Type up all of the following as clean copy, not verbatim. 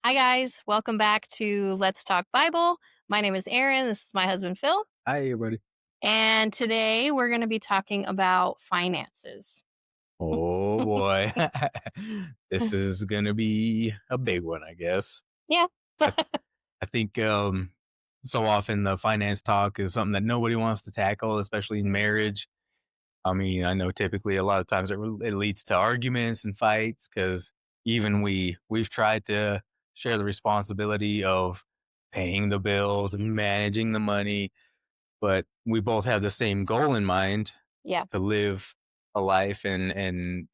Hi, guys. Welcome back to Let's Talk Bible. My name is Erin. This is my husband, Phil. Hi, everybody. And today we're going to be talking about finances. Oh boy. This is gonna be a big one, I guess. Yeah. I, I think so often the finance talk is something that nobody wants to tackle, especially in marriage. I mean, I know typically a lot of times it leads to arguments and fights because even we've tried to share the responsibility of paying the bills and managing the money, but we both have the same goal in mind Yeah. to live a life and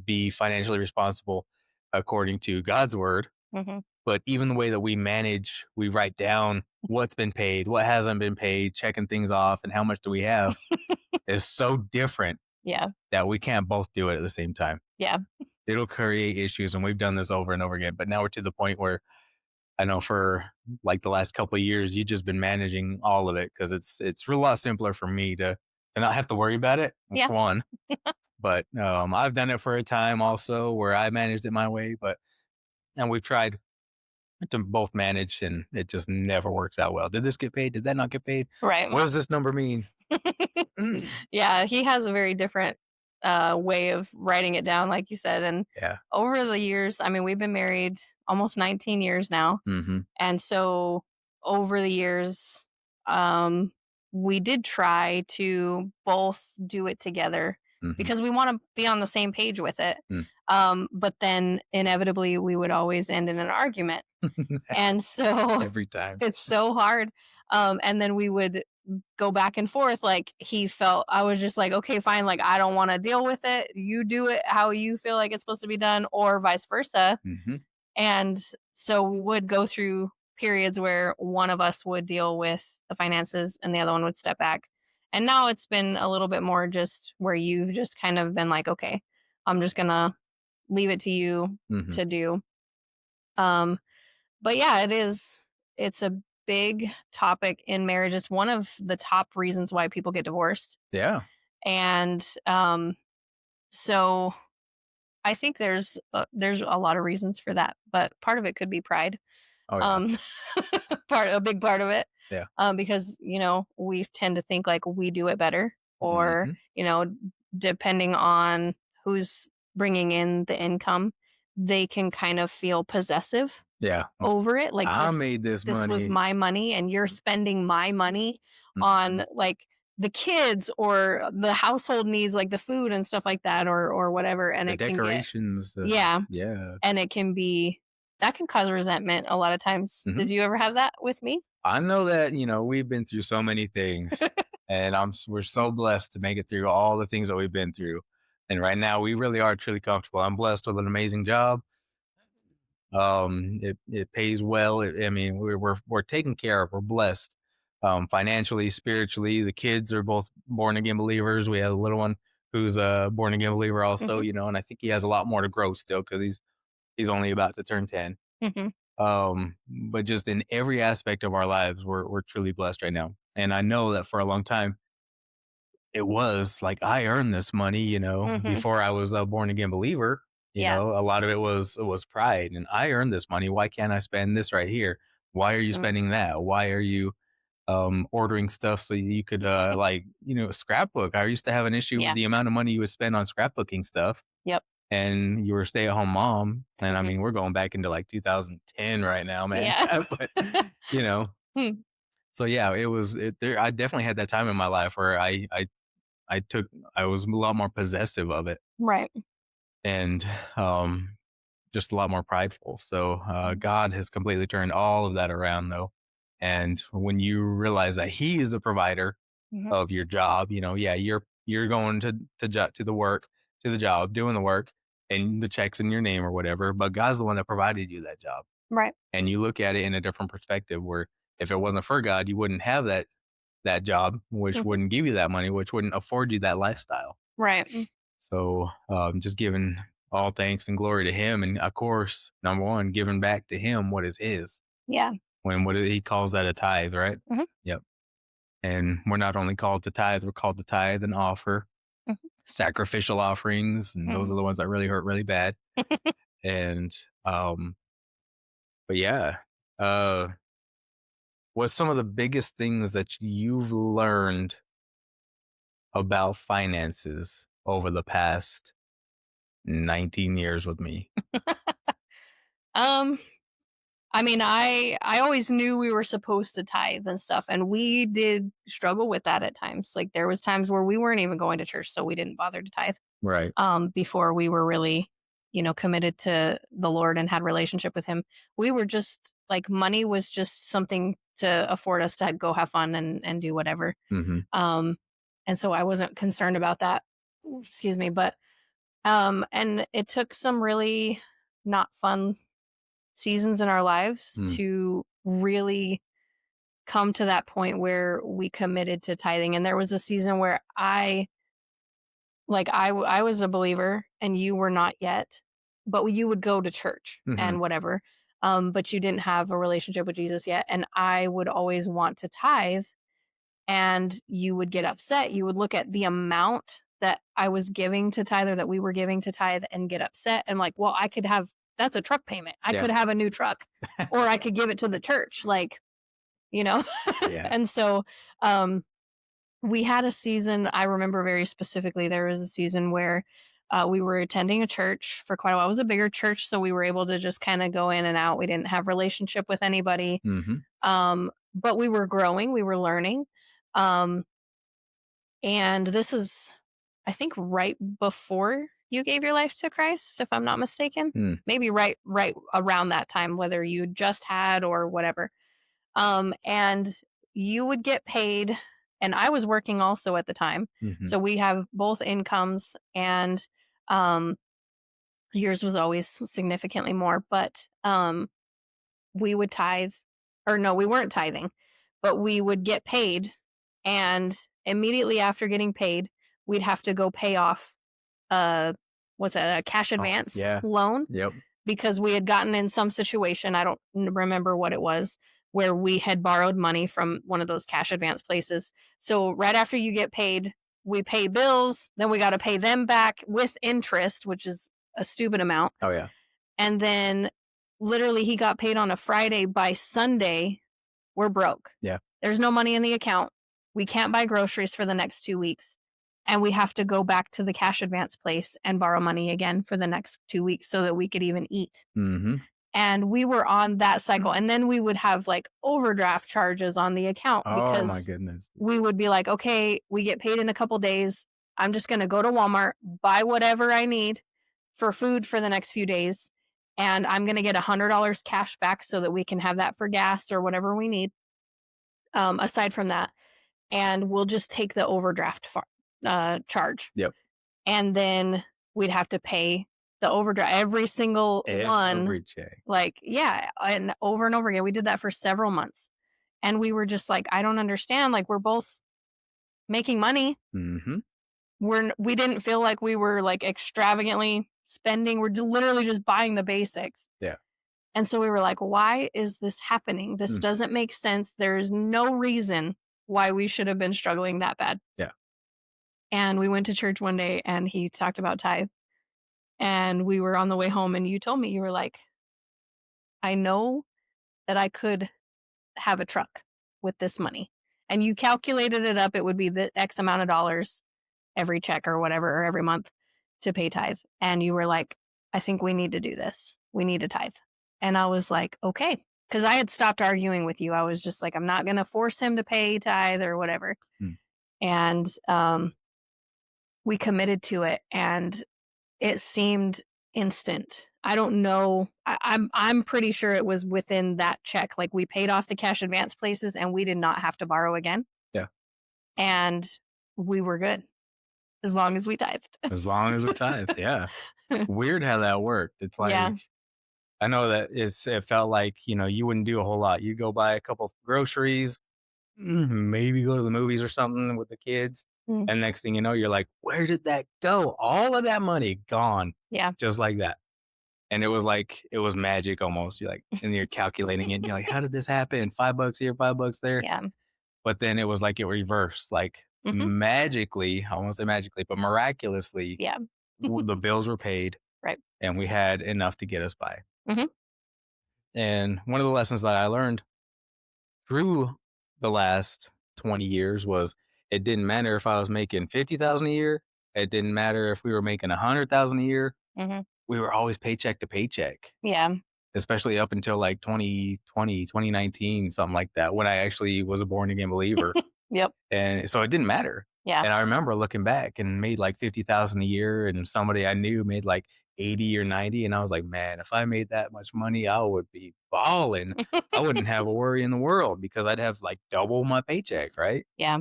be financially responsible according to God's word. hmm But even the way that we manage, we write down what's been paid, what hasn't been paid, checking things off, and how much do we have is so different Yeah. that we can't both do it at the same time. Yeah. It'll create issues, and we've done this over and over again. But now we're to the point where I know for like the last couple of years, you've just been managing all of it because it's a lot simpler for me to not have to worry about it. That's Yeah. one. But I've done it for a time also where I managed it my way, but and we've tried to both manage, and it just never works out well. Did this get paid? Did that not get paid? Right. What does this number mean? Yeah. He has a very different way of writing it down, like you said. And Yeah. over the years, I mean, we've been married almost 19 years now. Mm-hmm. And so over the years, um, we did try to both do it together Mm-hmm. because we want to be on the same page with it. Mm. But then inevitably we would always end in an argument. And so Every time. it's so hard. And then we would go back and forth. Like he felt, I was just like, okay, fine. Like, I don't want to deal with it. You do it how you feel like it's supposed to be done, or vice versa. Mm-hmm. And so we would go through periods where one of us would deal with the finances and the other one would step back. And now it's been a little bit more just where you've just kind of been like, okay, I'm just going to leave it to you Mm-hmm. to do. Um, but yeah, it's a big topic in marriage. It's one of the top reasons why people get divorced. Yeah. And so I think there's a lot of reasons for that, but part of it could be pride. Oh yeah. Um, a big part of it. Yeah. Because we tend to think like we do it better, or Mm-hmm. depending on who's bringing in the income, they can kind of feel possessive Yeah. over it. Like I made this this was money. my money, and you're spending my money Mhm. on like the kids or the household needs, like the food and stuff like that, or whatever. And The it can get decorations. yeah, Yeah. and it can be that can cause resentment a lot of times. Mhm. Did you ever have that with me? I know that, we've been through so many things, and we're so blessed to make it through all the things that we've been through. And right now we really are truly comfortable. I'm blessed with an amazing job. It pays well. I mean, we're taken care of. We're blessed. Financially, spiritually, the kids are both born again believers. We have a little one who's a born again believer also, hmm and I think he has a lot more to grow still because he's only about to turn 10. hmm But just in every aspect of our lives, we're truly blessed right now. And I know that for a long time, it was like I earned this money, hmm before I was a born again believer. Yeah. A lot of it was pride, and I earned this money. Why can't I spend this right here? Why are you Mm. spending that? Why are you ordering stuff so you could scrapbook? I used to have an issue with Yeah. the amount of money you would spend on scrapbooking stuff, Yep. and you were a stay-at-home mom, and I hmm mean, we're going back into like 2010 right now, man. Yeah. But you know, Hmm. so yeah, it was it there. I definitely had that time in my life where I took I was a lot more possessive of it, Right. and just a lot more prideful. So God has completely turned all of that around, though. And when you realize that He is the provider hmm of your job, yeah, you're going to the work, to the job, doing the work, and the checks in your name or whatever. But God's the one that provided you that job, Right. and you look at it in a different perspective. Where if it wasn't for God, you wouldn't have that job, which hmm wouldn't give you that money, which wouldn't afford you that lifestyle. Right. So just giving all thanks and glory to Him, and of course, number one, giving back to Him what is His. Yeah. When He calls that a tithe, right? hmm Yep. And we're not only called to tithe, we're called to tithe and offer hmm sacrificial offerings, and those are hmm the ones that really hurt really bad. And um, But yeah, uh, what's some of the biggest things that you've learned about finances over the past 19 years with me? Um, I mean, I always knew we were supposed to tithe and stuff, and we did struggle with that at times. Like there was times where we weren't even going to church, so we didn't bother to tithe. Right. Before we were really, committed to the Lord and had relationship with Him, we were just like money was just something to afford us to go have fun and do whatever. Mhm. Um, and so I wasn't concerned about that. Ooh, excuse me, but and it took some really not fun seasons in our lives Mm. to really come to that point where we committed to tithing. And there was a season where I was a believer and you were not yet, but you would go to church Mhm. and whatever. But you didn't have a relationship with Jesus yet. And I would always want to tithe and you would get upset. You would look at the amount that I was giving to tithe or that we were giving to tithe and get upset. And like, well, that's a truck payment. I Yeah. could have a new truck or I could give it to the church. Like, you know? Yeah. And so, um, we had a season, I remember very specifically, there was a season where we were attending a church for quite a while. It was a bigger church, so we were able to just kind of go in and out. We didn't have relationship with anybody, Mhm. but we were growing, we were learning. Um, and this is, I think, right before you gave your life to Christ, if I'm not mistaken. Mm. Maybe right around that time, whether you just had or whatever. And you would get paid, and I was working also at the time. Mhm. So we have both incomes, and um, yours was always significantly more, but we would tithe, or no, we weren't tithing, but we would get paid. And immediately after getting paid, we'd have to go pay off uh, what's a cash Oh, advance yeah. loan Yep. because we had gotten in some situation, I don't remember what it was, where we had borrowed money from one of those cash advance places. So right after you get paid, we pay bills, then we got to pay them back with interest, which is a stupid amount. Oh, yeah. And then literally he got paid on a Friday. By Sunday, we're broke. Yeah. There's no money in the account. We can't buy groceries for the next 2 weeks. And we have to go back to the cash advance place and borrow money again for the next 2 weeks so that we could even eat. Mhm. And we were on that cycle. And then we would have like overdraft charges on the account Oh my because goodness. we would be like, okay, we get paid in a couple days. I'm just going to go to Walmart, buy whatever I need for food for the next few days. And I'm going to get $100 cash back so that we can have that for gas or whatever we need. Aside from that, and we'll just take the overdraft charge. Yep. And then we'd have to pay the overdraft every single one. Every check. Like, yeah, and over again. We did that for several months. And we were just like, I don't understand. Like, we're both making money. Mhm. We didn't feel like we were like extravagantly spending. We're literally just buying the basics. Yeah. And so we were like, why is this happening? This Mm. doesn't make sense. There's no reason why we should have been struggling that bad. Yeah. And we went to church one day and he talked about tithe. And we were on the way home and you told me, you were like, I know that I could have a truck with this money. And you calculated it up. It would be the X amount of dollars every check or whatever, or every month to pay tithe. And you were like, I think we need to do this. We need to tithe. And I was like, okay. Because I had stopped arguing with you. I was just like, I'm not going to force him to pay tithe or whatever. Mm. And we committed to it. And it seemed instant. I don't know. I'm pretty sure it was within that check. Like we paid off the cash advance places and we did not have to borrow again. Yeah. And we were good as long as we tithed. As long as we tithe. Yeah. Weird how that worked. It's like, Yeah. I know that it felt like, you wouldn't do a whole lot. You go buy a couple groceries, maybe go to the movies or something with the kids. Mm. And next thing you know, you're like, where did that go? All of that money gone. Yeah. Just like that. And it was magic almost. You're like, and you're calculating it and you're like, how did this happen? $5 here, $5 there. Yeah. But then it was like it reversed, like magically, I won't say magically, but miraculously, Yeah. the bills were paid. Right. And we had enough to get us by. Mhm. And one of the lessons that I learned through the last 20 years was it didn't matter if I was making 50,000 a year. It didn't matter if we were making 100,000 a year. Mhm. We were always paycheck to paycheck, Yeah. especially up until like 2020, 2019, something like that, when I actually was a born again believer. Yep. And so it didn't matter. Yeah. And I remember looking back and made like 50,000 a year, and somebody I knew made like 80 or 90. And I was like, man, if I made that much money, I would be balling. I wouldn't have a worry in the world because I'd have like double my paycheck, right? Yeah.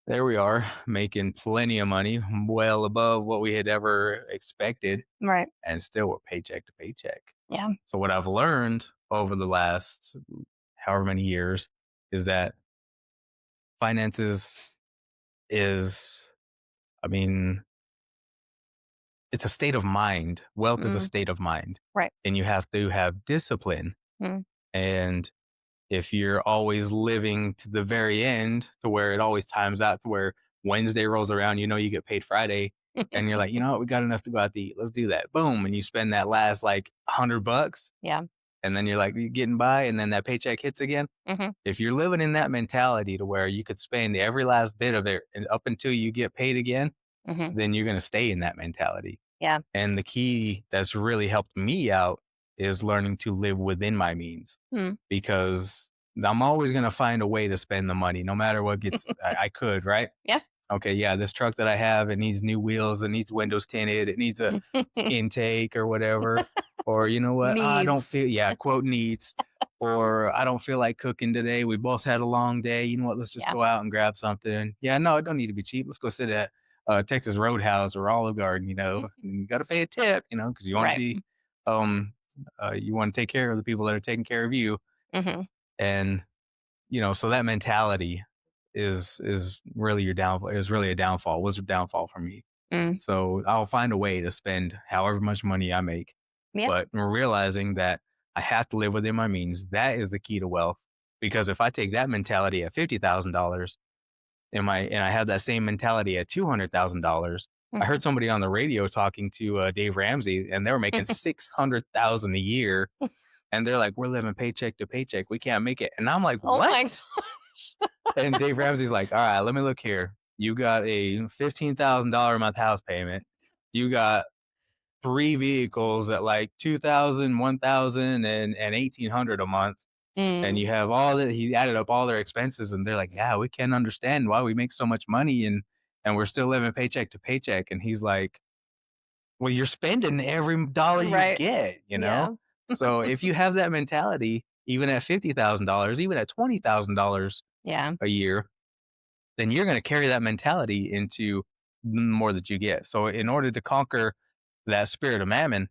There we are, making plenty of money, well above what we had ever expected, Right. and still we're paycheck to paycheck. Yeah. So what I've learned over the last however many years is that finances is, I mean, it's a state of mind. Wealth is a Mm. state of mind, Right. and you have to have discipline. Mm. And if you're always living to the very end to where it always times out to where Wednesday rolls around, you know, you get paid Friday, and you're like, you know what, we got enough to go out to eat. Let's do that. Boom. And you spend that last like $100, Yeah. and then you're like, you're getting by, and then that paycheck hits again. Mhm. If you're living in that mentality to where you could spend every last bit of it and up until you get paid again, Mhm. then you're going to stay in that mentality. Yeah. And the key that's really helped me out is learning to live within my means, Mm. because I'm always going to find a way to spend the money no matter what gets, I could, right? Yeah. Okay. Yeah. This truck that I have, it needs new wheels. It needs windows tinted. It needs a intake or whatever. Or you know what? I don't Needs. feel, yeah, quote needs. Or I don't feel like cooking today. We both had a long day. You know what? Let's just Yeah. go out and grab something. Yeah, no, it don't need to be cheap. Let's go sit at Texas Roadhouse or Olive Garden. You know, and you got to pay a tip. You know, because you want to Right. be, um, you want to take care of the people that are taking care of you. Mhm. And you know, so that mentality is really your downfall. It was really a downfall. Was a downfall for me. Mm. So I'll find a way to spend however much money I make, Yeah. but realizing that I have to live within my means, that is the key to wealth. Because if I take that mentality at $50,000 and I have that same mentality at $200,000, I Mhm. heard somebody on the radio talking to Dave Ramsey, and they were making 600,000 a year, and they're like, "We're living paycheck to paycheck. We can't make it." And I'm like, Oh "What?" my gosh. And Dave Ramsey's like, "All right, let me look here. You got a $15,000 a month house payment. You got 3 vehicles at like 2,000, 1,000, and 1,800 a month, and Mm. you have all that." He added up all their expenses, and they're like, "Yeah, we can't understand why we make so much money and we're still living paycheck to paycheck." And he's like, "Well, you're spending every dollar you Right. get, you know? Yeah. So if you have that mentality, even at $50,000, even at $20,000 Yeah. a year, then you're gonna carry that mentality into more that you get. So in order to conquer that spirit of mammon,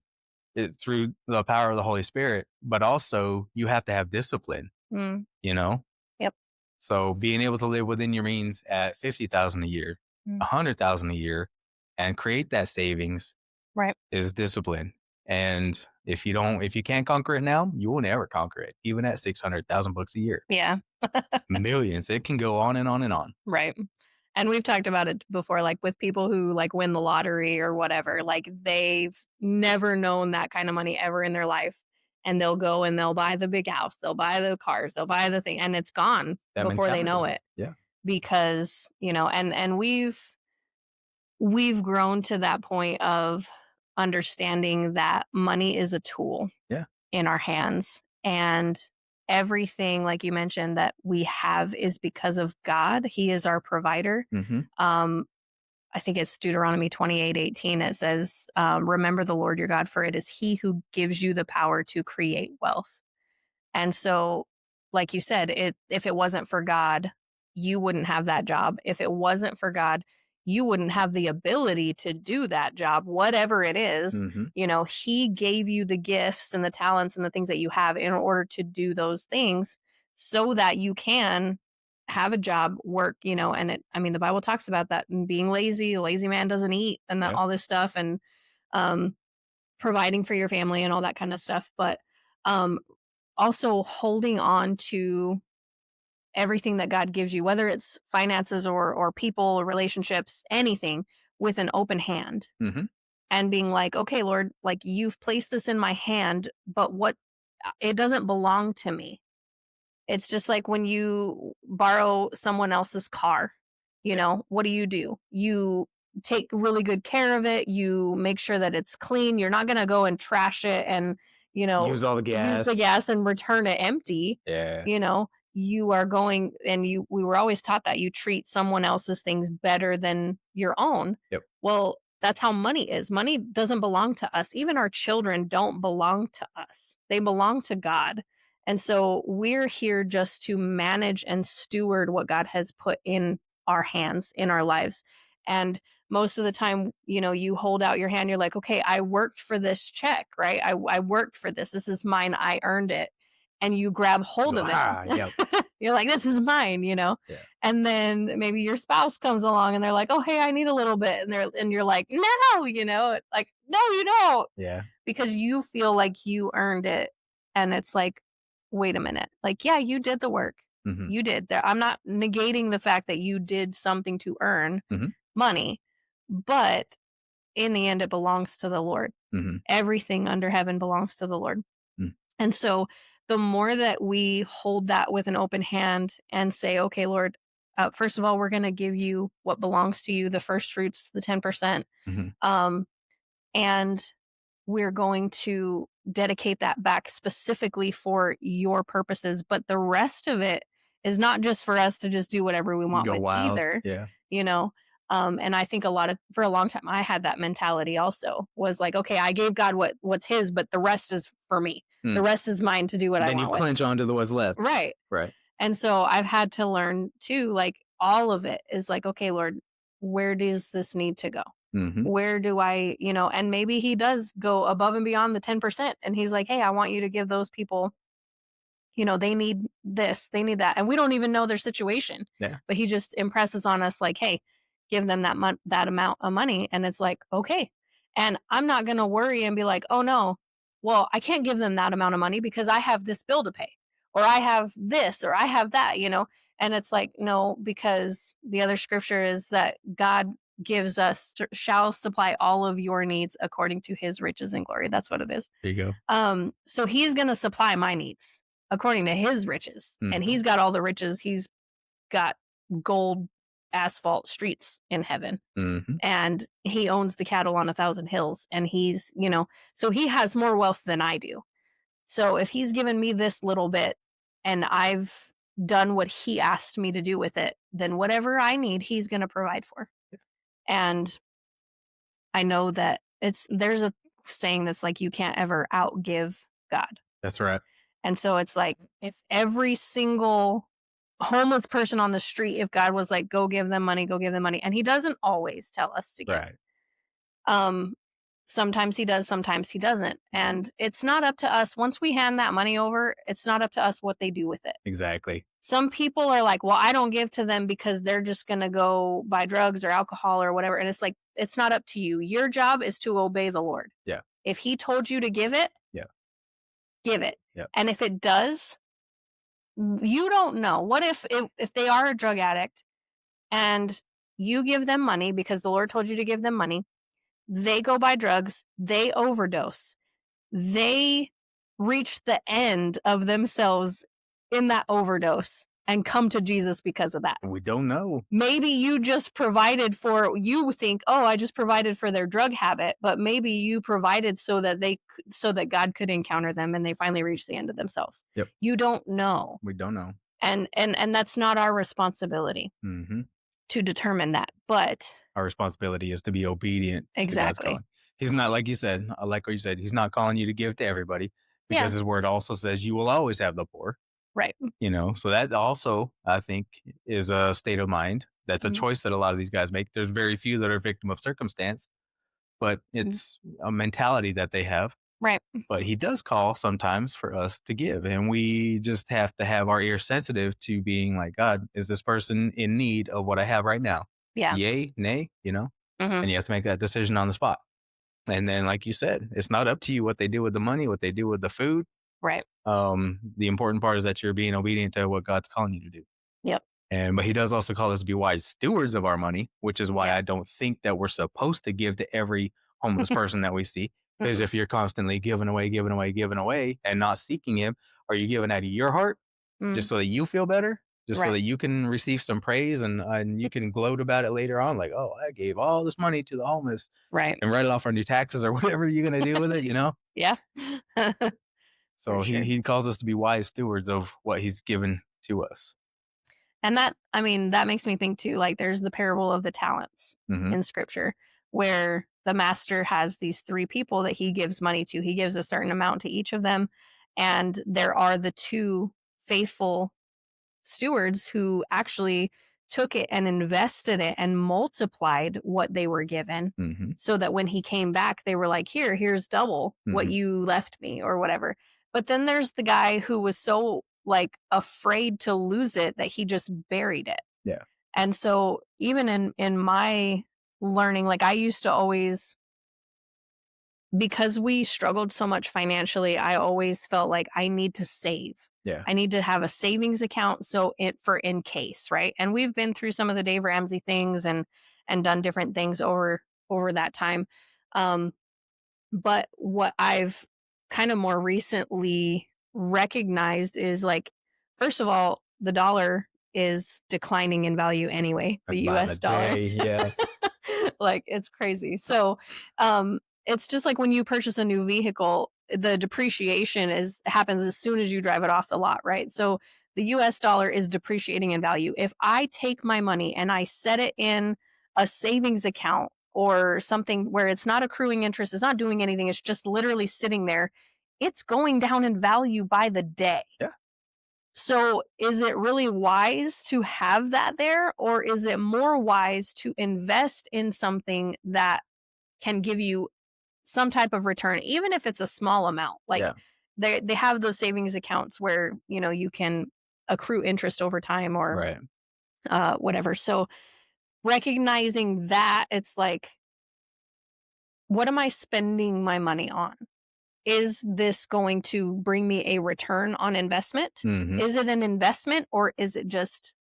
through the power of the Holy Spirit, but also you have to have discipline, Mm. you know? Yep. So being able to live within your means at 50,000 a year, Mm. 100,000 a year, and create that savings Right. is discipline. And if you can't conquer it now, you will never conquer it, even at 600,000 bucks a year. Yeah. Millions. It can go on and on and on. Right. And we've talked about it before, like with people who like win the lottery or whatever, like they've never known that kind of money ever in their life. And they'll go and they'll buy the big house, they'll buy the cars, they'll buy the thing, and it's gone That before they know mentality. it. Yeah. Because, and we've grown to that point of understanding that money is a tool Yeah. in our hands. And everything, like you mentioned, that we have is because of God. He is our provider. Hmm. Um, I think it's Deuteronomy 28:18. It says, remember the Lord your God, for it is he who gives you the power to create wealth. And so, like you said, if it wasn't for God, you wouldn't have that job. If it wasn't for God, you wouldn't have the ability to do that job, whatever it is. Hmm. He gave you the gifts and the talents and the things that you have in order to do those things so that you can have a job, work, and the Bible talks about that and being lazy, a lazy man doesn't eat and that Yeah. all this stuff and um providing for your family and all that kind of stuff. But um also holding on to everything that God gives you, whether it's finances or people or relationships, anything, with an open hand Hmm. and being like, okay, Lord, like you've placed this in my hand, but it doesn't belong to me. It's just like when you borrow someone else's car, what do? You take really good care of it. You make sure that it's clean. You're not going to go and trash it and, Use all the use the gas. gas and return it empty. Yeah. You are going and we were always taught that you treat someone else's things better than your own. Yep. Well, that's how money is. Money doesn't belong to us. Even our children don't belong to us. They belong to God. And so we're here just to manage and steward what God has put in our hands, in our lives. And most of the time, you hold out your hand, you're like, okay, I worked for this check, right? I worked for this. This is mine. I earned it. And you grab You hold go, of it. ha, yep. You're like, this is mine. Yeah. And then maybe your spouse comes along and they're like, oh, hey, I need a little bit. And you're like, no, like, no, you don't. Yeah. Because you feel like you earned it. And it's like, wait a minute. Like, yeah, you did the work. Mhm. You did. I'm not negating the fact that you did something to earn Mhm. money, but in the end, it belongs to the Lord. Mhm. Everything under heaven belongs to the Lord. Mm. And so the more that we hold that with an open hand and say, okay, Lord, first of all, we're going to give you what belongs to you, the first fruits, the 10%. Mhm. And we're going to dedicate that back specifically for your purposes. But the rest of it is not just for us to just do whatever we want Go with wild. either, Yeah. you know. And I think for a long time, I had that mentality also was like, okay, I gave God what's his, but the rest is for me. The Mm. rest is mine to do what I Then you want with. clinch onto the what's left. Right. Right. And so I've had to learn too, like all of it is like, okay, Lord, where does this need to go? Mhm. Where do I, and maybe he does go above and beyond the 10%. And he's like, hey, I want you to give those people, they need this, they need that. And we don't even know their situation. Yeah. But he just impresses on us like, hey, give them that amount of money. And it's like, okay. And I'm not going to worry and be like, oh no, well, I can't give them that amount of money because I have this bill to pay or I have this or I have that. And it's like, no, because the other scripture is that God gives us shall supply all of your needs according to his riches and glory. That's what it is. There you go. So he's going to supply my needs according to his riches. And he's got all the riches. He's got gold asphalt streets in heaven. Mhm. And he owns the cattle on 1,000 hills. And he's, so he has more wealth than I do. So if he's given me this little bit and I've done what he asked me to do with it, then whatever I need, he's going to provide for. And I know that there's a saying that's like, you can't ever outgive God. That's right. And so it's like, if every single homeless person on the street, if God was like, go give them money, and he doesn't always tell us to give. Right. Sometimes he does, sometimes he doesn't. And it's not up to us. Once we hand that money over, it's not up to us what they do with it. Exactly. Some people are like, well, I don't give to them because they're just going to go buy drugs or alcohol or whatever. And it's like, it's not up to you. Your job is to obey the Lord. Yeah. If he told you to give it, give it. Yeah. And if it does, you don't know. What if they are a drug addict and you give them money because the Lord told you to give them money, they go buy drugs, they overdose, they reach the end of themselves in that overdose and come to Jesus because of that. We don't know. Maybe you just you think, oh, I just provided for their drug habit, but maybe you provided so that God could encounter them and they finally reach the end of themselves. Yep. You don't know. We don't know. And that's not our responsibility to determine that. But our responsibility is to be obedient. Exactly. He's not, like you said, like what you said, he's not calling you to give to everybody because his word also says you will always have the poor. Right. So that also, I think, is a state of mind. That's a choice that a lot of these guys make. There's very few that are victim of circumstance, but it's a mentality that they have. Right. But he does call sometimes for us to give, and we just have to have our ears sensitive to being like, God, is this person in need of what I have right now? Yeah. Yay, nay, and you have to make that decision on the spot. And then, like you said, it's not up to you what they do with the money, what they do with the food. Right. The important part is that you're being obedient to what God's calling you to do. Yep. But he does also call us to be wise stewards of our money, which is why I don't think that we're supposed to give to every homeless person that we see. Because if you're constantly giving away, giving away, giving away, and not seeking Him, are you giving out of your heart just Mm, so that you feel better, just so right, that you can receive some praise and you can gloat about it later on, like, oh, I gave all this money to the homeless right. and write it off on your taxes or whatever you're gonna do with it, you know? Yeah. For So he sure. he calls us to be wise stewards of what He's given to us. And that, I mean, that makes me think too, like there's the parable of the talents Hmm. in scripture where the master has these three people that he gives money to. He gives a certain amount to each of them. And there are the two faithful stewards who actually took it and invested it and multiplied what they were given Hmm. so that when he came back, they were like, here's double what Hmm. you left me or whatever. But then there's the guy who was so like afraid to lose it that he just buried it. Yeah. And so even in my learning, like I used to always, because we struggled so much financially, I always felt like I need to save. Yeah. I need to have a savings account so it for in case, right? And we've been through some of the Dave Ramsey things and done different things over that time. Um, but what I've kind of more recently recognized is like, first of all, the dollar is declining in value anyway, the By the US dollar. day, yeah. Like it's crazy. So, it's just like when you purchase a new vehicle, the depreciation is happens as soon as you drive it off the lot, right? So the US dollar is depreciating in value. If I take my money and I set it in a savings account or something where it's not accruing interest, it's not doing anything, it's just literally sitting there, it's going down in value by the day. Yeah. So, is it really wise to have that there, or is it more wise to invest in something that can give you some type of return, even if it's a small amount? Like Yeah. they have those savings accounts where you can accrue interest over time or Right. whatever. So recognizing that, it's like, what am I spending my money on? Is this going to bring me a return on investment? Hmm. Is it an investment or is it just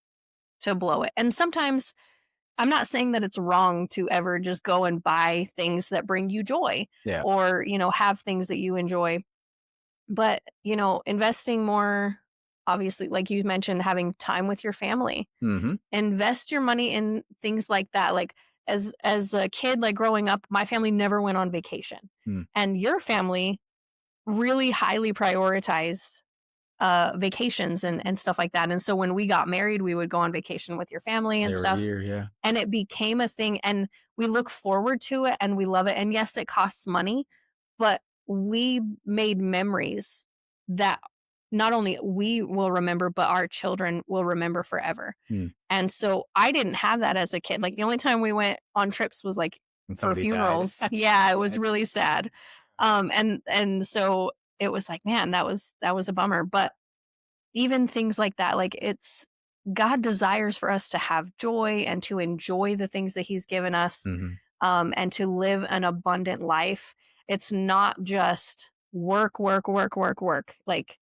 to blow it? And sometimes I'm not saying that it's wrong to ever just go and buy things that bring you joy Yeah. or, have things that you enjoy. But, investing more, obviously, like you mentioned, having time with your family, Hmm. invest your money in things like that. Like as a kid, like growing up, my family never went on vacation. Mm. And your family really highly prioritized vacations and stuff like that. And so when we got married, we would go on vacation with your family and Every stuff. year, yeah. And it became a thing and we look forward to it and we love it. And yes, it costs money, but we made memories that not only we will remember, but our children will remember forever. Mm. And so I didn't have that as a kid. Like the only time we went on trips was like And for somebody died. funerals. Yeah, it was Yeah. really sad. And so it was like, man, that was a bummer. But even things like that, like it's God desires for us to have joy and to enjoy the things that He's given us, Hmm. and to live an abundant life. It's not just work, work, work, work, work. Like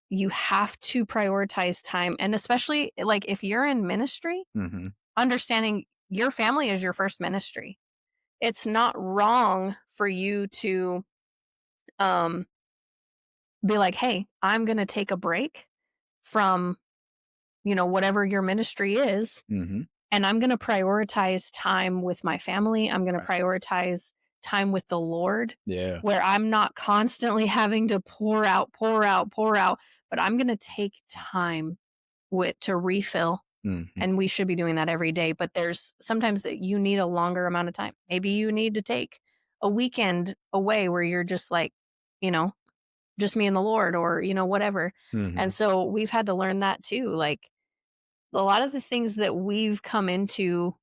you have to prioritize time. And especially like if you're in ministry, Hmm. understanding your family is your first ministry. It's not wrong for you to um, be like, hey, I'm going to take a break from, whatever your ministry is, Hmm. and I'm going to prioritize time with my family. I'm going to Right. prioritize time with the Lord Yeah. where I'm not constantly having to pour out, pour out, pour out, but I'm going to take time to refill. Hmm. And we should be doing that every day. But there's sometimes that you need a longer amount of time. Maybe you need to take a weekend away where you're just like, you know, just me and the Lord or, whatever. And Hmm. so we've had to learn that too. Like a lot of the things that we've come into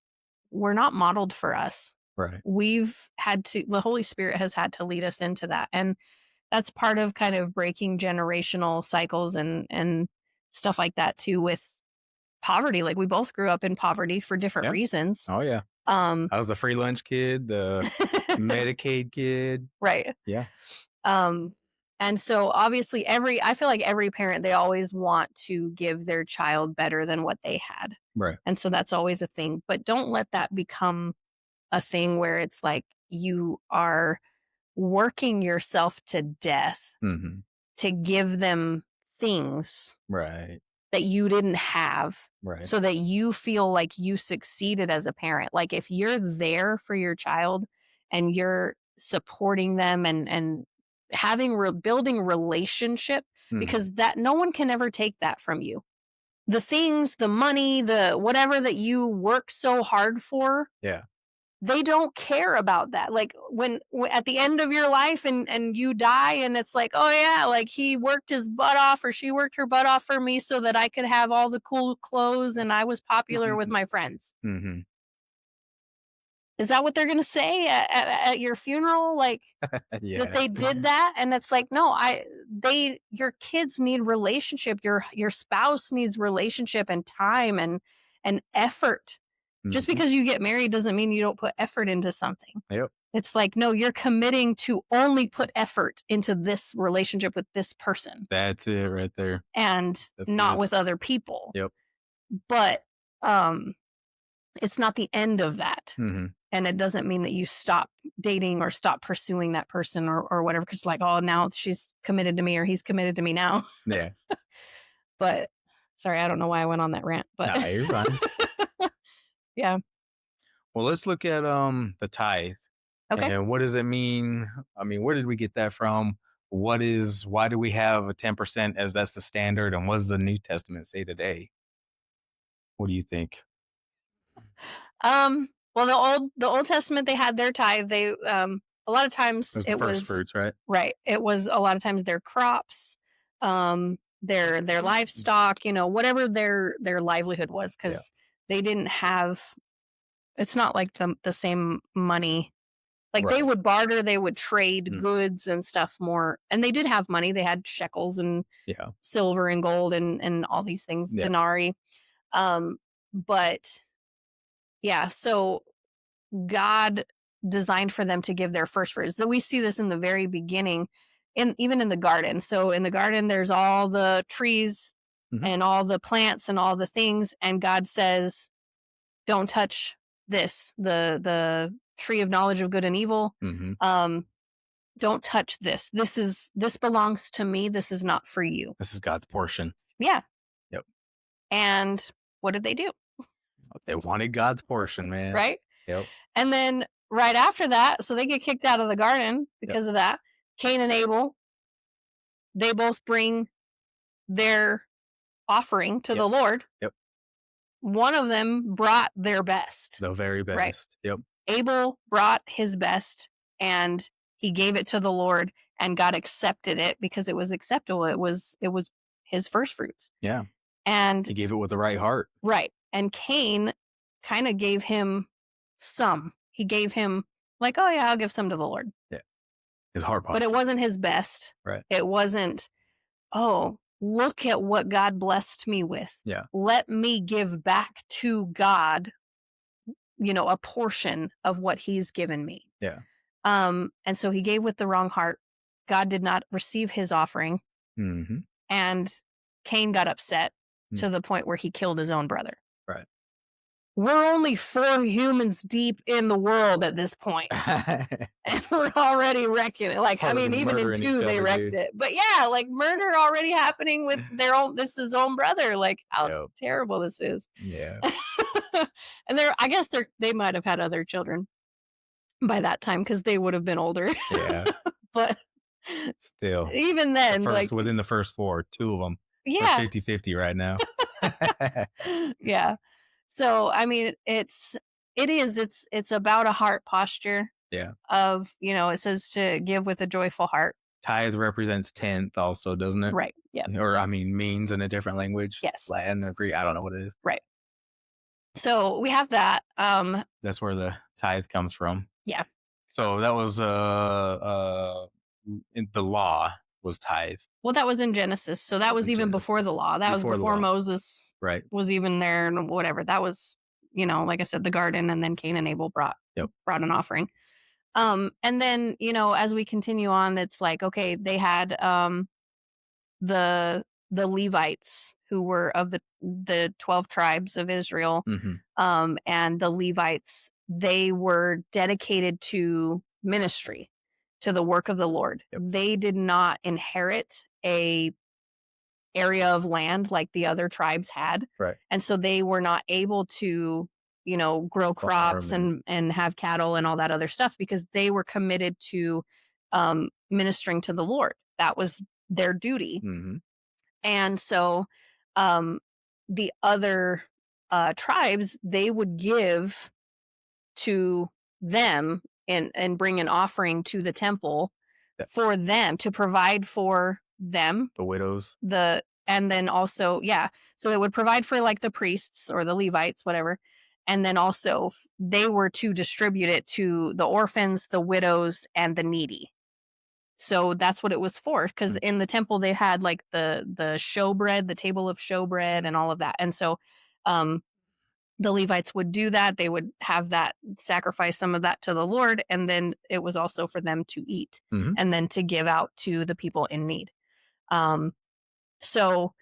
were not modeled for us. Right. The Holy Spirit has had to lead us into that. And that's part of kind of breaking generational cycles and stuff like that too with poverty. Like we both grew up in poverty for different Yeah. reasons. Oh yeah. Um I was the free lunch kid, the Medicaid kid. right. Yeah. Um and so obviously I feel like every parent, they always want to give their child better than what they had. Right. And so that's always a thing, but don't let that become a thing where it's like you are working yourself to death Mm-hmm. to give them things Right. that you didn't have Right. so that you feel like you succeeded as a parent. Like if you're there for your child and you're supporting them and having building relationship, Mm-hmm. because that no one can ever take that from you. The things, the money, the whatever that you work so hard for, Yeah. they don't care about that. Like at the end of your life and you die and it's like, oh yeah, like he worked his butt off or she worked her butt off for me so that I could have all the cool clothes and I was popular with my friends. Mm-hmm. Is that what they're gonna say at your funeral? Like that Yeah. they did that? And it's like, no, your kids need relationship. Your spouse needs relationship and time and effort. Just Mm-hmm. because you get married doesn't mean you don't put effort into something. Yep. It's like, no, you're committing to only put effort into this relationship with this person That's it right there. and That's not good. with other people. Yep. But it's not the end of that. Mm-hmm. And it doesn't mean that you stop dating or stop pursuing that person or whatever. Because like, oh, now she's committed to me or he's committed to me now. Yeah. But sorry, I don't know why I went on that rant. But Nah, you're fine. yeah. Well, let's look at the tithe. Okay. And what does it mean? I mean, where did we get that from? Why do we have a 10% as that's the standard? And what does the New Testament say today? What do you think? Well, the Old Testament, they had their tithe. They a lot of times It was the first fruits, right? right. It was a lot of times their crops, their livestock, whatever their livelihood was, because they didn't have. It's not like the same money. Like they Right. would barter, they would trade Mm. goods and stuff more, and they did have money. They had shekels and Yeah. silver and gold and all these things, Yeah. denarii. But yeah, so God designed for them to give their first fruits. So we see this in the very beginning, even in the garden. So in the garden, there's all the trees Mhm. and all the plants and all the things, and God says, "Don't touch this, the tree of knowledge of good and evil. Mhm. Don't touch this. This belongs to me. This is not for you." This is God's portion. Yeah. Yep. And what did they do? They wanted God's portion, man. Right? Yep. And then right after that, so they get kicked out of the garden because of that. Cain and Abel, they both bring their offering to the Lord. Yep. One of them brought their best. The very best. Right. Yep. Abel brought his best and he gave it to the Lord, and God accepted it because it was acceptable. It was his first fruits. Yeah. And He gave it with the right heart. right. And Cain kind of gave him some. He gave him like, oh yeah, I'll give some to the Lord. Yeah. His heart But posture. it wasn't his best. Right. It wasn't, oh, look at what God blessed me with. Yeah. Let me give back to God, a portion of what he's given me. Yeah. And so he gave with the wrong heart. God did not receive his offering. Mm-hmm. And Cain got upset to the point where he killed his own brother. Right. We're only 4 humans deep in the world at this point. And we're already wrecking it. Like, I mean, even in 2, they wrecked it. But yeah, like murder already happening with this his own brother. Like, how terrible this is. Yeah. And I guess they might have had other children by that time because they would have been older. Yeah. But still, even then, within the first 4, 2 of them. Yeah. 50-50 right now. Yeah. So, I mean, it's about a heart posture. Yeah. Of, it says to give with a joyful heart. Tithe represents 10th also, doesn't it? Right. Yeah. Or, I mean, means in a different language. Yes. Latin or Greek. I don't know what it is. Right. So we have that. That's where the tithe comes from. Yeah. So that was in the law was tithe. Well, that was in Genesis. So that was even before the law. That was before Moses was even there and whatever. That was, like I said, the garden, and then Cain and Abel brought an offering. And then, as we continue on, it's like, okay, they had the Levites who were of the 12 tribes of Israel. Mm-hmm. And the Levites, they were dedicated to ministry, to the work of the Lord. Yep. They did not inherit a area of land like the other tribes had. Right. And so they were not able to, grow crops Farm and and have cattle and all that other stuff because they were committed to ministering to the Lord. That was their duty. mhm. And so um, the other tribes, they would give to them and bring an offering to the temple Yeah, for them to provide for them the widows. and then also so they would provide for like the priests or the Levites, whatever, and then also they were to distribute it to the orphans, the widows, and the needy. So that's what it was for, because Mm, in the temple they had like the showbread, the table of showbread, and all of that. And so um the Levites would do that. They would have that, sacrifice some of that to the Lord, and then it was also for them to eat mhm. and then to give out to the people in need. Um, so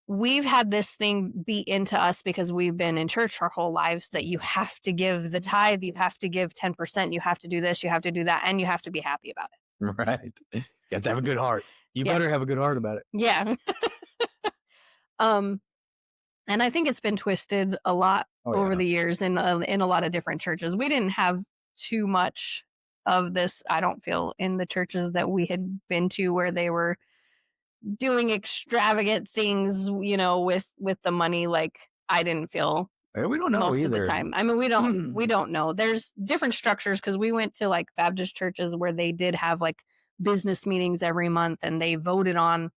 we've had this thing beat into us because we've been in church our whole lives that you have to give the tithe, you have to give 10%, you have to do this, you have to do that, and you have to be happy about it. Right. You have to have a good heart. You Yeah. better have a good heart about it. Yeah. um, and I think it's been twisted a lot Oh, over yeah. the years in a lot of different churches. We didn't have too much of this, I don't feel, in the churches that we had been to where they were doing extravagant things, with the money. Like, I didn't feel We don't know most of the either. time. I mean, we don't know. There's different structures because we went to like Baptist churches where they did have like business meetings every month and they voted on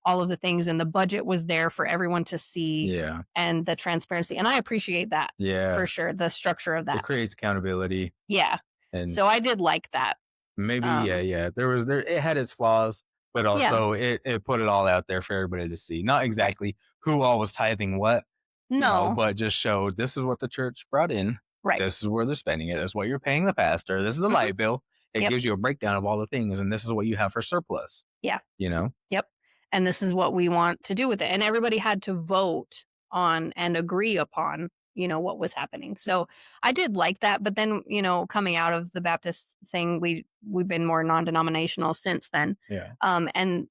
all of the things and the budget was there for everyone to see Yeah. and the transparency. And I appreciate that Yeah. for sure, the structure of It that. creates accountability Yeah. and So I did like that. maybe, Um, yeah. There it had its flaws, but yeah. also it put it all out there for everybody to see. Not Right. exactly who all was tithing what, No. but just showed this is what the church brought in. Right. This is where they're spending it. This is what you're paying the pastor. This is the Hmm. light bill. It Yep. gives you a breakdown of all the things, and this is what you have for surplus. Yeah. You know? Yep. And this is what we want to do with it. And everybody had to vote on and agree upon, what was happening. So I did like that. But then, coming out of the Baptist thing, we've been more non-denominational since then. Yeah. And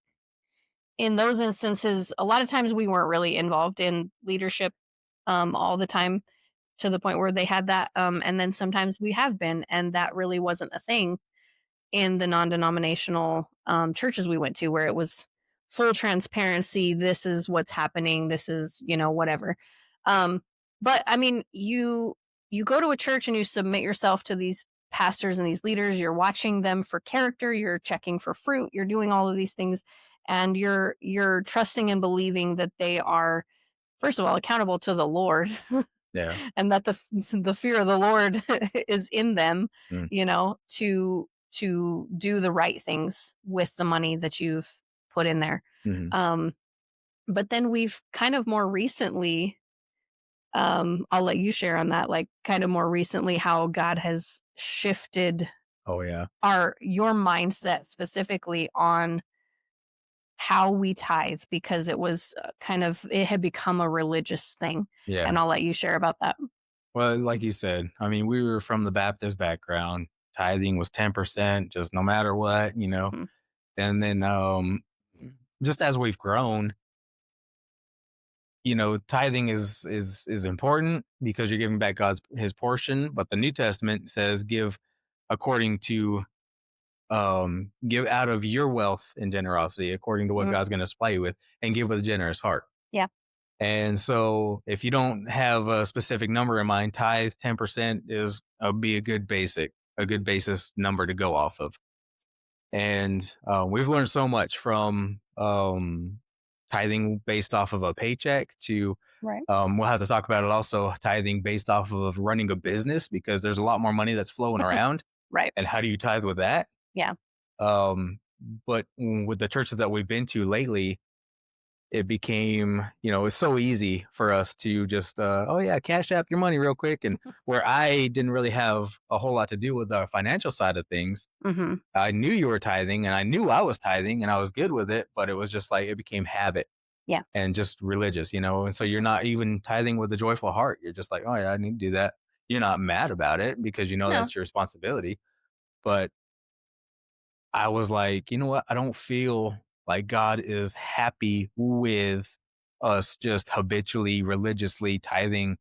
in those instances, a lot of times we weren't really involved in leadership all the time to the point where they had that. And then sometimes we have been, and that really wasn't a thing in the non-denominational churches we went to, where it was full transparency. This is what's happening. This is, whatever. Um, but I mean, you go to a church and you submit yourself to these pastors and these leaders. You're watching them for character. You're checking for fruit. You're doing all of these things, and you're trusting and believing that they are, first of all, accountable to the Lord, Yeah. and that the fear of the Lord is in them, Mm. to do the right things with the money that you've put in there. Mhm. But then we've kind of more recently, I'll let you share on that, like kind of more recently how God has shifted Oh, yeah. your mindset specifically on how we tithe, because it was it had become a religious thing. Yeah. And I'll let you share about that. Well, like you said, I mean, we were from the Baptist background. Tithing was 10%, just no matter what. Mhm. And then just as we've grown, tithing is important because you're giving back his portion, but the New Testament says give out of your wealth and generosity according to what Mhm. God's going to supply you with, and give with a generous heart. Yeah. And so if you don't have a specific number in mind, tithe 10% is be a good basis number to go off of. And we've learned so much from tithing based off of a paycheck to Right. we'll have to talk about it also, tithing based off of running a business, because there's a lot more money that's flowing around. Right. And how do you tithe with that? Yeah. But with the churches that we've been to lately, it became, it's so easy for us to just, oh yeah, cash app your money real quick. And where I didn't really have a whole lot to do with the financial side of things, Hmm. I knew you were tithing and I knew I was tithing and I was good with it, but it was just like, it became habit Yeah. and just religious. And so you're not even tithing with a joyful heart. You're just like, oh yeah, I need to do that. You're not mad about it because No. that's your responsibility. But I was like, you know what? I don't feel like God is happy with us just habitually, religiously tithing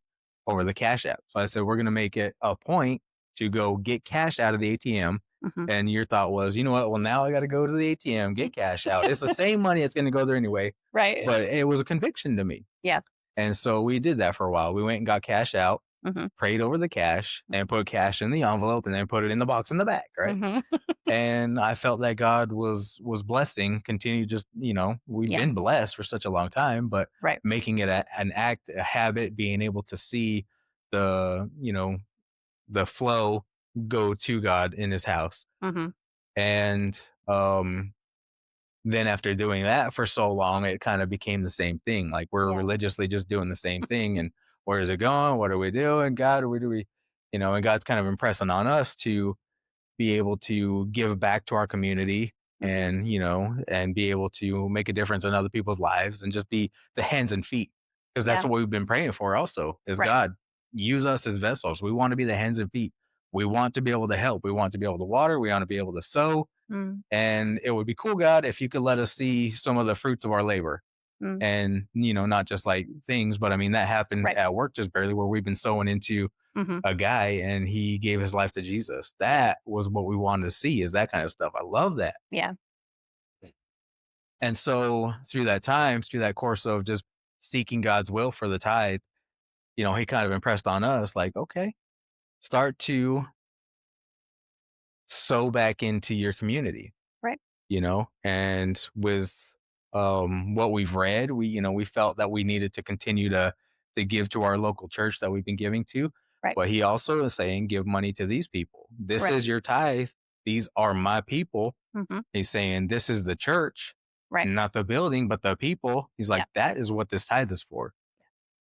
over the Cash App. So I said, we're going to make it a point to go get cash out of the ATM. Mhm. And your thought was, you know what? Well, now I got to go to the ATM, get cash out. It's the same money. It's going to go there anyway. Right. But it was a conviction to me. Yeah. And so we did that for a while. We went and got cash out, Mhm. prayed over the cash, and put cash in the envelope and then put it in the box in the back. Right. Mhm. And I felt that God was blessing, continue just, we've Yeah. been blessed for such a long time, but Right. making it an act, a habit, being able to see the, the flow go to God in his house. Mhm. And then after doing that for so long, it kind of became the same thing. Like we're Yeah. religiously just doing the same thing. And where is it going? What are we doing? God, what do we, and God's kind of impressing on us to be able to give back to our community Mhm. and be able to make a difference in other people's lives and just be the hands and feet. Because that's Yeah. what we've been praying for also is Right. God, use us as vessels. We want to be the hands and feet. We want to be able to help. We want to be able to water. We want to be able to sow. Mm. And it would be cool, God, if you could let us see some of the fruits of our labor. Mm. And, not just like things, but I mean, that happened Right. at work just barely where we've been sowing into Mhm. a guy and he gave his life to Jesus. That was what we wanted to see is that kind of stuff. I love that. Yeah. And so through that time, through that course of just seeking God's will for the tithe, he kind of impressed on us like, okay, start to sow back into your community, Right. and with what we've read, we felt that we needed to continue to give to our local church that we've been giving to. Right. But he also is saying, give money to these people. This Right. is your tithe. These are my people. Mhm. He's saying, this is the church, Right. not the building, but the people. He's Yeah. like, that is what this tithe is for.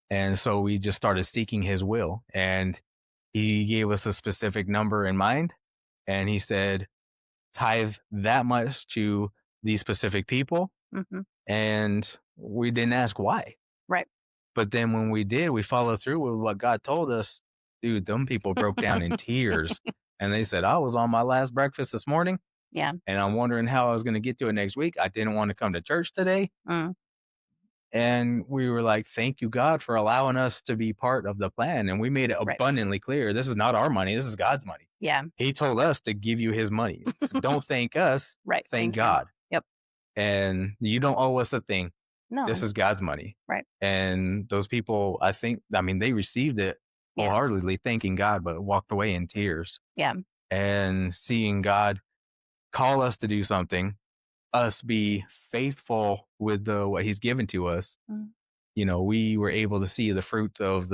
And so we just started seeking his will. And he gave us a specific number in mind. And he said, tithe that much to these specific people. Mhm. And we didn't ask why. Right. But then when we did, we followed through with what God told us. Dude, them people broke down in tears. And they said, I was on my last breakfast this morning Yeah. and I'm wondering how I was going to get to it next week. I didn't want to come to church today. Mm. And we were like, thank you, God, for allowing us to be part of the plan. And we made it Right. abundantly clear this is not our money. This is God's money. Yeah. He told us to give you his money. So don't thank us, Right. thank Thank him. God. Yep. And you don't owe us a thing. This No. is God's money. Right. And those people, they received it Yeah. wholeheartedly, thanking God, but walked away in tears. Yeah. And seeing God call us to do something, us be faithful with what He's given to us, Mm. We were able to see the fruits of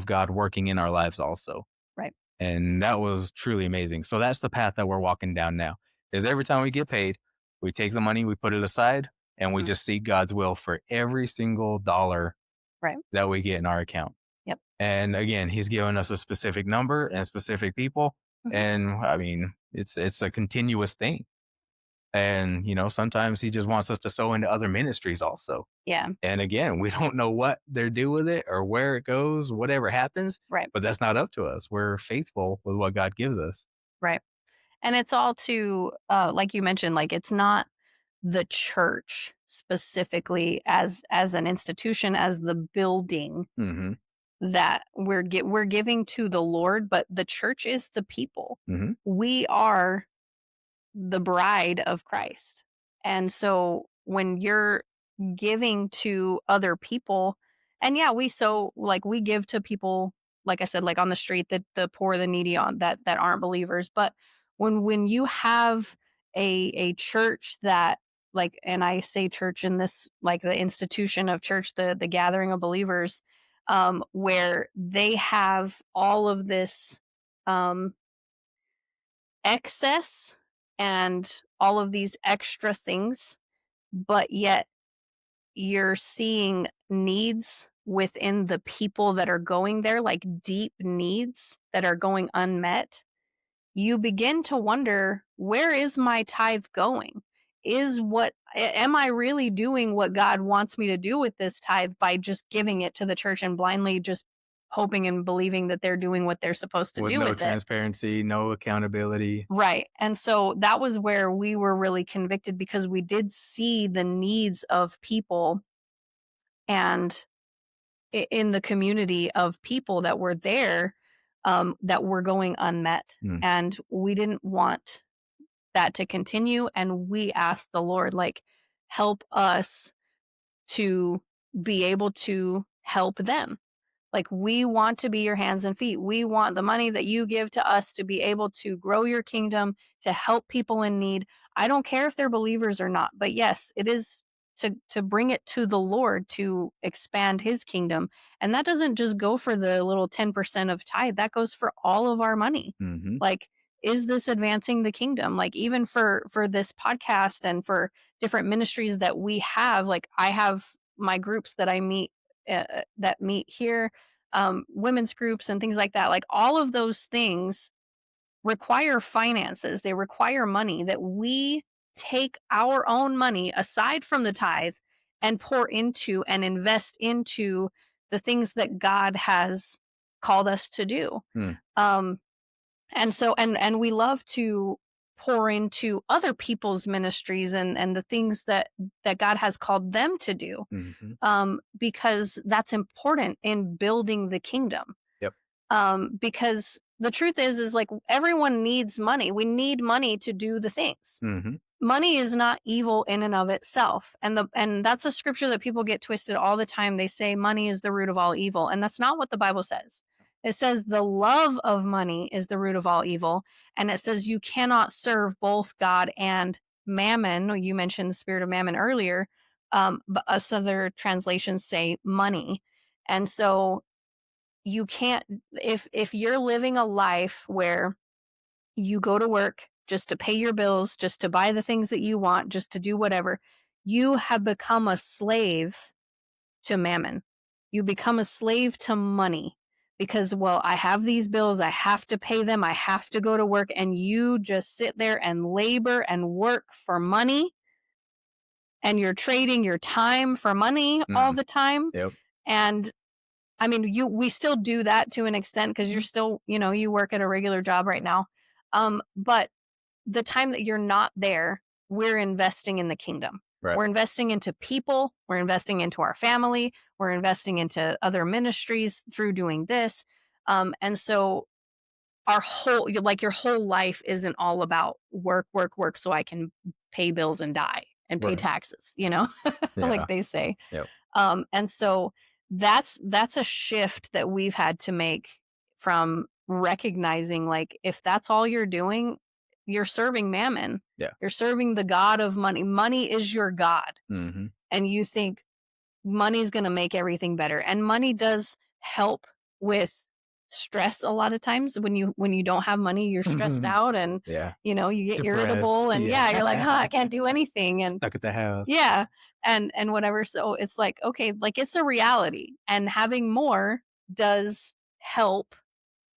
God working in our lives also. Right. And that was truly amazing. So that's the path that we're walking down now. Is every time we get paid, we take the money, we put it aside, and we Mm. just seek God's will for every single dollar Right. that we get in our account. Yep. And again, he's given us a specific number and specific people. Mhm. And I mean, it's a continuous thing. And, sometimes he just wants us to sow into other ministries also. Yeah. And again, we don't know what they're doing with it or where it goes, whatever happens, Right. but that's not up to us. We're faithful with what God gives us. Right. And it's all to like you mentioned, like it's not the church specifically as an institution, as the building Mm-hmm. that we're giving to the Lord, but the church is the people. Mm-hmm. We are the bride of Christ. And so when you're giving to other people, and yeah, we give to people, like I said, like on the street, that the poor, the needy, on that aren't believers. But when you have a church that, like, and I say church in this, like the institution of church, the gathering of believers, where they have all of this um excess and all of these extra things, but yet you're seeing needs within the people that are going there, like deep needs that are going unmet. You begin to wonder, where is my tithe going? Am I really doing what God wants me to do with this tithe by just giving it to the church and blindly just hoping and believing that they're doing what they're supposed to With do no with it. transparency, no accountability. Right. And so that was where we were really convicted, because we did see the needs of people, and in the community of people that were there, that were going unmet. Mm, And we didn't want that to continue. And we asked the Lord, like, help us to be able to help them. Like, we want to be your hands and feet. We want the money that you give to us to be able to grow your kingdom, to help people in need. I don't care if they're believers or not, but yes, it is to bring it to the Lord, to expand his kingdom. And that doesn't just go for the little 10% of tithe. That goes for all of our money. mhm, Like, is this advancing the kingdom? Like, even for this podcast and for different ministries that we have, like, I have my groups that I meet, that meet here, women's groups and things like that. Like, all of those things require finances. They require money, that we take our own money aside from the tithe and pour into and invest into the things that God has called us to do. mm, Um, and so, and we love to pour into other people's ministries and the things that God has called them to do, mhm. because that's important in building the kingdom. Yep. Because the truth is like, everyone needs money. We need money to do the things. Mhm. Money is not evil in and of itself. And that's a scripture that people get twisted all the time. They say money is the root of all evil, and that's not what the Bible says. It says the love of money is the root of all evil, and it says you cannot serve both God and mammon. You mentioned the spirit of mammon earlier, but us other translations say money. And so you can't, if you're living a life where you go to work just to pay your bills, just to buy the things that you want, just to do whatever, you have become a slave to mammon. You become a slave to money because, well, I have these bills, I have to pay them, I have to go to work, and you just sit there and labor and work for money, and you're trading your time for money all Mm, the time. yep. And I mean, we still do that to an extent, because you're still, you work at a regular job right now. But the time that you're not there, we're investing in the kingdom. Right. We're investing into people. We're investing into our family. We're investing into other ministries through doing this. And so your whole life isn't all about work, work, work, so I can pay bills and die and pay Right. taxes, like Yeah. they say. Yep. And so that's a shift that we've had to make, from recognizing, like, if that's all you're doing, you're serving mammon. Yeah. You're serving the god of money. Money is your god. Mhm. And you think money's going to make everything better. And money does help with stress a lot of times. When you don't have money, you're stressed out, and Yeah. you get Depressed. irritable, and Yeah. you're like, I can't do anything. And Stuck at the house. yeah, and whatever. So it's like, okay, like, it's a reality, and having more does help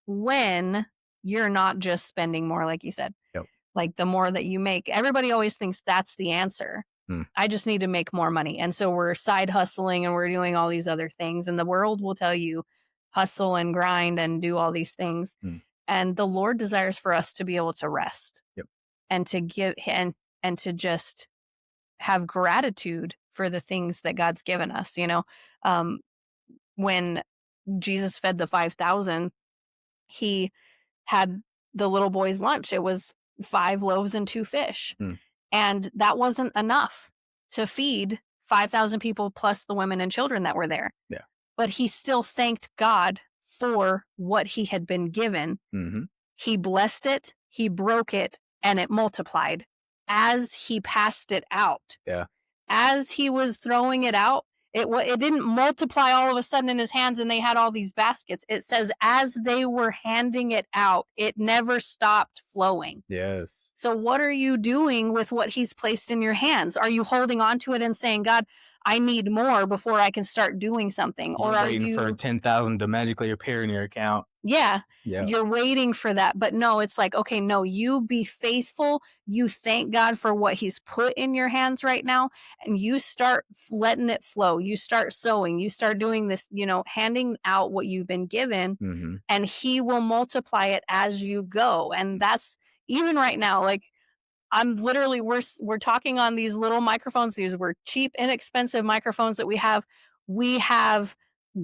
when you're not just spending more, like you said. Yep. Like, the more that you make, everybody always thinks that's the answer. Mm. I just need to make more money. And so we're side hustling and we're doing all these other things, and the world will tell you hustle and grind and do all these things. Mm. And the Lord desires for us to be able to rest. Yep. And to give and to just have gratitude for the things that God's given us. When Jesus fed the 5,000, he had the little boy's lunch. It was 5 loaves and 2 fish. Mm. And that wasn't enough to feed 5,000 people plus the women and children that were there. Yeah. But he still thanked God for what he had been given. Mhm. He blessed it, he broke it, and it multiplied as he passed it out. Yeah. As he was throwing it out, it didn't multiply all of a sudden in his hands and they had all these baskets. It says as they were handing it out, it never stopped flowing. Yes. So what are you doing with what he's placed in your hands? Are you holding on to it and saying, God, I need more before I can start doing something? Or You're are waiting for you 10,000 to magically appear in your account. yeah, Yeah. you're waiting for that. But no, it's like, okay, no, you be faithful. You thank God for what he's put in your hands right now. And you start letting it flow. You start sowing. You start doing this, handing out what you've been given, Mhm. and he will multiply it as you go. And that's even right now, like I'm literally we're talking on these little microphones. These were cheap, inexpensive microphones that we have. We have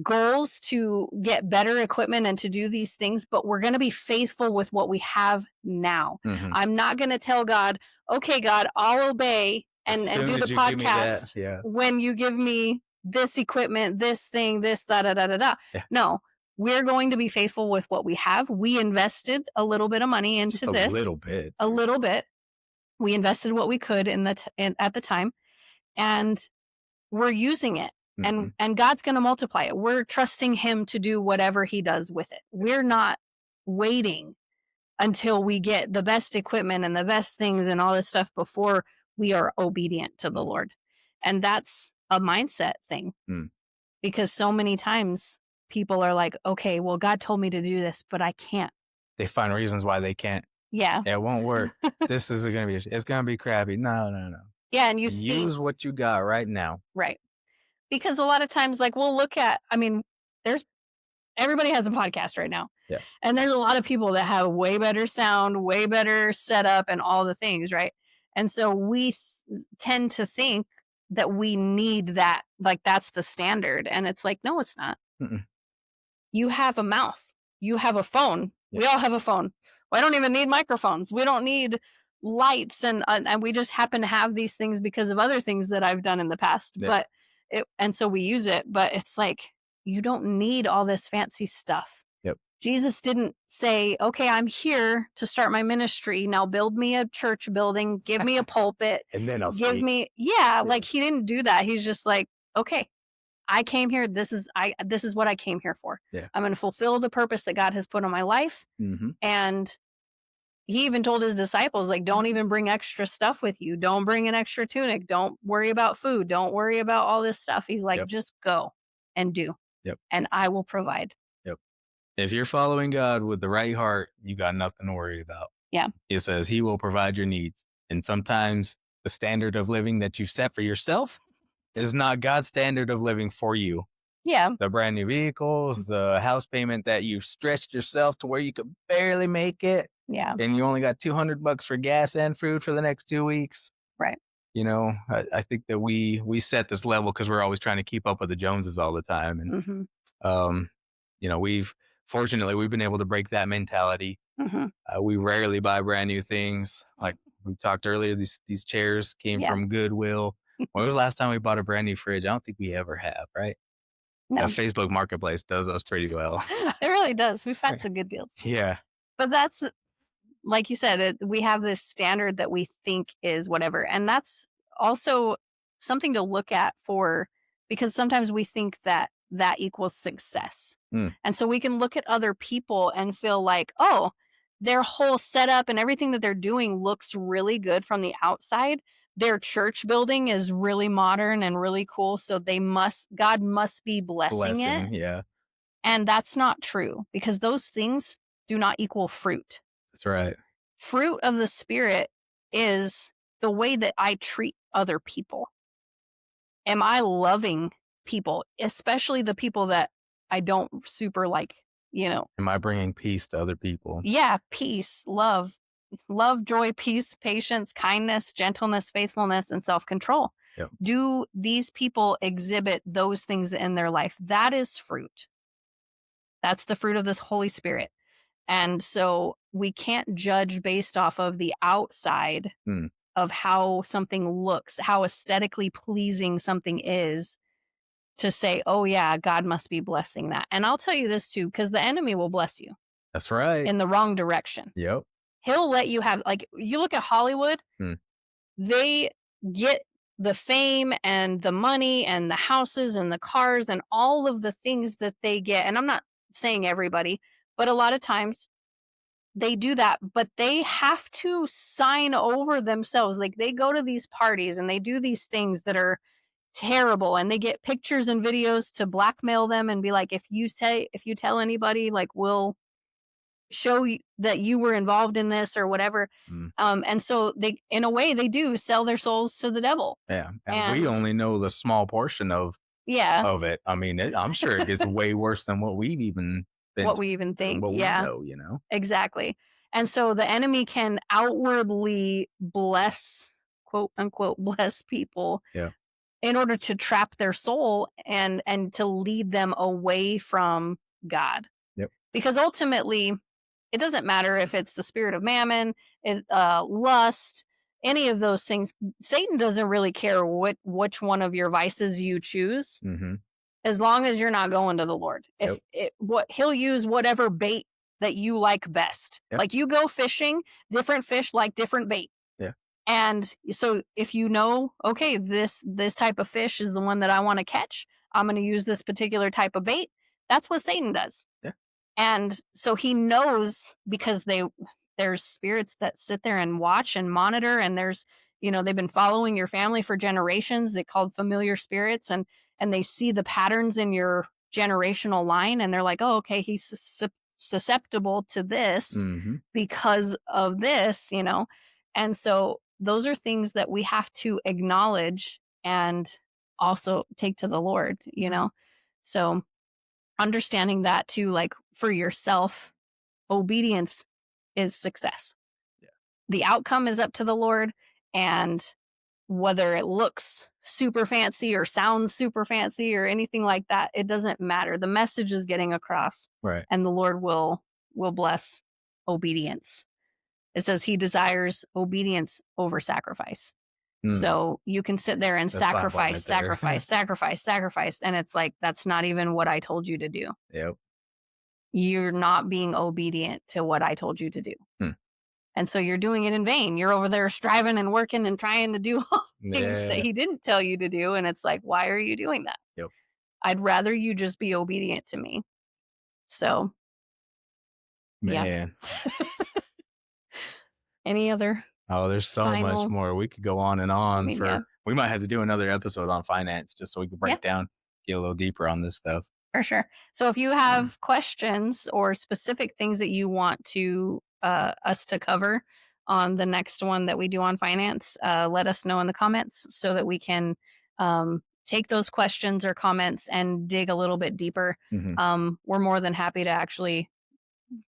goals to get better equipment and to do these things, but we're going to be faithful with what we have now. Mhm. I'm not going to tell God, "Okay, God, I'll obey As and soon do the as you give me that, podcast yeah. when you give me this equipment, this thing, this da da da da da." Yeah. No, we're going to be faithful with what we have. We invested a little bit of money into Just a this, little bit. a little bit. We invested what we could at the time, and we're using it. And Mhm. and God's going to multiply it. We're trusting him to do whatever he does with it. We're not waiting until we get the best equipment and the best things and all this stuff before we are obedient to the Lord. And that's a mindset thing, Mm. because so many times people are like, "Okay, well God told me to do this, but I can't." They find reasons why they can't. Yeah. It won't work. This is gonna be it's gonna be crappy. No, no, no. Yeah, and you think Use what you got right now. right. Because a lot of times, like, we'll look at, I mean, there's everybody has a podcast right now. Yeah. And there's a lot of people that have way better sound, way better setup, and all the things, right? And so we tend to think that we need that, like that's the standard. And it's like, no, it's not. Mm-mm. You have a mouth, you have a phone. Yeah. We all have a phone. I don't even need microphones. We don't need lights, and we just happen to have these things because of other things that I've done in the past. Yeah. But and so we use it. But it's like you don't need all this fancy stuff. Yep. Jesus didn't say, "Okay, I'm here to start my ministry. Now build me a church building, give me a pulpit, And then I'll give speak. me." Yeah, like he didn't do that. He's just like, "Okay, I came here. This is what I came here for. Yeah. I'm going to fulfill the purpose that God has put on my life." Mm-hmm. And he even told his disciples, like, don't even bring extra stuff with you. Don't bring an extra tunic. Don't worry about food. Don't worry about all this stuff. He's like, Yep. just go and do. Yep. And I will provide. Yep. If you're following God with the right heart, you got nothing to worry about. Yeah. It says he will provide your needs. And sometimes the standard of living that you've set for yourself is not God's standard of living for you. Yeah. The brand new vehicles, the house payment that you've stretched yourself to where you could barely make it. Yeah. And you only got $200 for gas and food for the next 2 weeks. Right. You know, I think that we set this level because we're always trying to keep up with the Joneses all the time. And, you know, we've been able to break that mentality. We rarely buy brand new things. Like we talked earlier, these chairs came from Goodwill. When was the last time we bought a brand new fridge? I don't think we ever have, right? No. Facebook Marketplace does us pretty well. It really does. We've had some good deals. Yeah. But that's, like you said, we have this standard that we think is whatever. And that's also something to look at because sometimes we think that equals success. And so we can look at other people and feel like, oh, their whole setup and everything that they're doing looks really good from the outside. Their church building is really modern and really cool. So God must be blessing it. Yeah. And that's not true, because those things do not equal fruit. That's right. Fruit of the Spirit is the way that I treat other people. Am I loving people, especially the people that I don't super like, Am I bringing peace to other people? Yeah, peace, love, joy, peace, patience, kindness, gentleness, faithfulness, and self-control. Yep. Do these people exhibit those things in their life? That is fruit. That's the fruit of the Holy Spirit. And so we can't judge based off of the outside of how something looks, how aesthetically pleasing something is, to say, oh yeah, God must be blessing that. And I'll tell you this too, because the enemy will bless you. That's right. In the wrong direction. Yep. He'll let you have, like, you look at Hollywood, they get the fame and the money and the houses and the cars and all of the things that they get. And I'm not saying everybody, but a lot of times they do that, but they have to sign over themselves. Like, they go to these parties and they do these things that are terrible, and they get pictures and videos to blackmail them and be like, if you tell anybody, like, we'll show you that you were involved in this or whatever. Mm, And so they, in a way, they do sell their souls to the devil. yeah, and we And only know the small portion yeah, of it. I mean, I'm sure it gets way worse than what we've even been what we even think. what we Yeah, know, you know? exactly. And so the enemy can outwardly bless, quote unquote, bless people Yeah. in order to trap their soul and to lead them away from God. Yep. Because ultimately, it doesn't matter if it's the spirit of mammon, lust, any of those things. Satan doesn't really care which one of your vices you choose, Mhm. as long as you're not going to the Lord. Yep. What he'll use whatever bait that you like best. Yep. Like, you go fishing, different fish like different bait. Yeah. And so if you know, okay, this type of fish is the one that I want to catch, I'm going to use this particular type of bait. That's what Satan does. Yeah. And so he knows, because there's spirits that sit there and watch and monitor, and there's, they've been following your family for generations. They called familiar spirits, and they see the patterns in your generational line, and they're like, oh, okay, he's susceptible to this Mhm. because of this. And so those are things that we have to acknowledge and also take to the Lord. So understanding that too, like, for yourself, obedience is success. Yeah. The outcome is up to the Lord, and whether it looks super fancy or sounds super fancy or anything like that, it doesn't matter. The message is getting across, Right. and the Lord will bless obedience. It says he desires obedience over sacrifice. Mm. So you can sit there and That's why I'm putting sacrifice, it there. sacrifice, sacrifice, sacrifice, and it's like, that's not even what I told you to do. Yep. You're not being obedient to what I told you to do. Hmm. And so you're doing it in vain. You're over there striving and working and trying to do all things that Yeah. he didn't tell you to do. And it's like, why are you doing that? Yep. I'd rather you just be obedient to me. So, yeah. Man. Any other Oh, there's so much final? more. We could go on and I on mean, yeah. we might have to do another episode on finance just so we can Yeah, break down, get a little deeper on this stuff. for sure. So if you have questions or specific things that you want to us to cover on the next one that we do on finance, let us know in the comments so that we can take those questions or comments and dig a little bit deeper. Mhm. We're more than happy to actually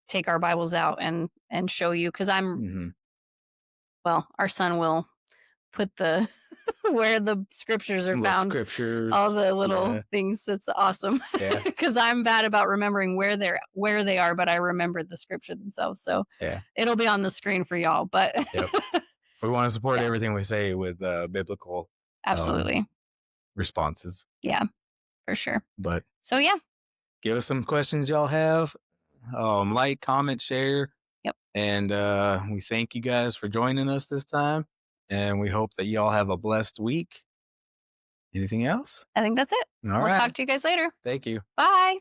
take our Bibles out and show you, because Mhm. our son will put the where the scriptures are Some little found, scriptures. all the little Yeah. things. That's awesome. Yeah. Because I'm bad about remembering where they are, but I remembered the scripture themselves. So Yeah. it'll be on the screen for y'all. But Yep. We want to support Yeah. everything we say with biblical Absolutely. responses. Yeah, for sure. But So yeah. give us some questions y'all have. Like, comment, share. Yep. And we thank you guys for joining us this time. And we hope that y'all have a blessed week. Anything else? I think that's it. All We'll right. talk to you guys later. Thank you. Bye.